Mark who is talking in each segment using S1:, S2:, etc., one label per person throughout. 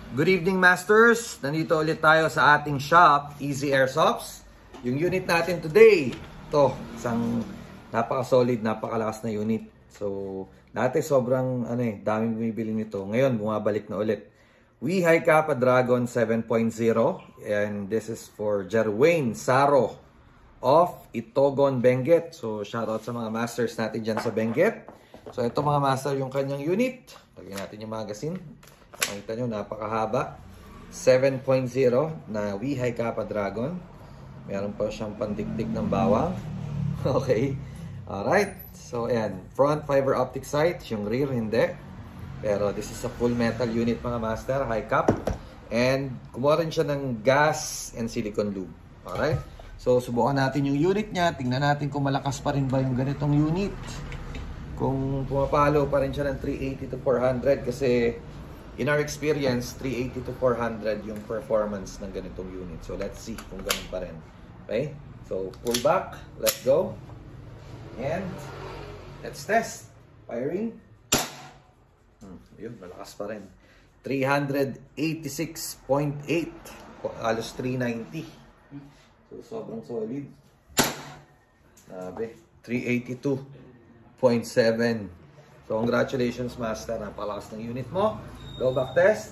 S1: Good evening, Masters! Nandito ulit tayo sa ating shop, Easy Airsofts. Yung unit natin today, ito, isang napaka-solid, napakalakas na unit. So, dati sobrang daming bumibili nito. Ngayon, bumabalik na ulit. Weehai Kappa Dragon 7.0 and this is for Jerwayne Saro of Itogon, Benguet. So, shoutout sa mga masters natin dyan sa Benguet. So, ito mga master yung kanyang unit. Lagyan natin yung magazine. Nakita nyo, napakahaba. 7.0 na Weehai Kappa Dragon. Meron pa siyang pandiktik ng bawang. Okay. Alright. So, ayan. Front fiber optic sight. Yung rear, hindi. Pero this is a full metal unit mga master. High cap. And kumuha rin siya ng gas and silicone lube. Alright. So, subukan natin yung unit niya. Tingnan natin kung malakas pa rin ba yung ganitong unit. Kung pumapalo pa rin siya ng 380 to 400 kasi in our experience, 380 to 400 yung performance ng ganitong unit. So, let's see kung ganun pa rin. Okay? So, pull back. Let's go. And, let's test. Firing. Yun, malakas pa rin. 386.8. Alos 390. So, sobrang solid. Nabe. 382.7. So, congratulations, Master. Napakalakas ng unit mo. Low back test.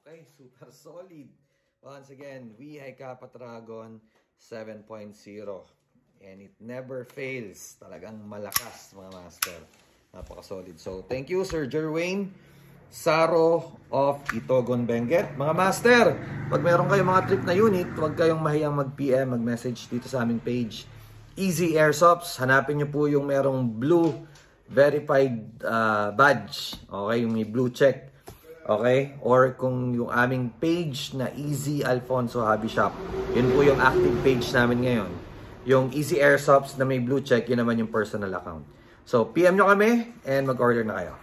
S1: Okay, super solid. Once again, Weehai Kappa Dragon 7.0. And it never fails. Talagang malakas, mga master. Napaka-solid. So, thank you, Sir Jerwayne Saro of Itogon, Benguet. Mga master, pag meron kayong mga trip na unit, huwag kayong mahiyang mag-PM, mag-message dito sa aming page. Easy Airsofts. Hanapin nyo po yung merong blue verified badge. Okay, yung may blue check. Okay? Or kung yung aming page na Easy Alfonso Hobby Shop. Yun po yung active page namin ngayon. Yung Easy Airsofts na may blue check, yun naman yung personal account. So, PM nyo kami and mag-order na kayo.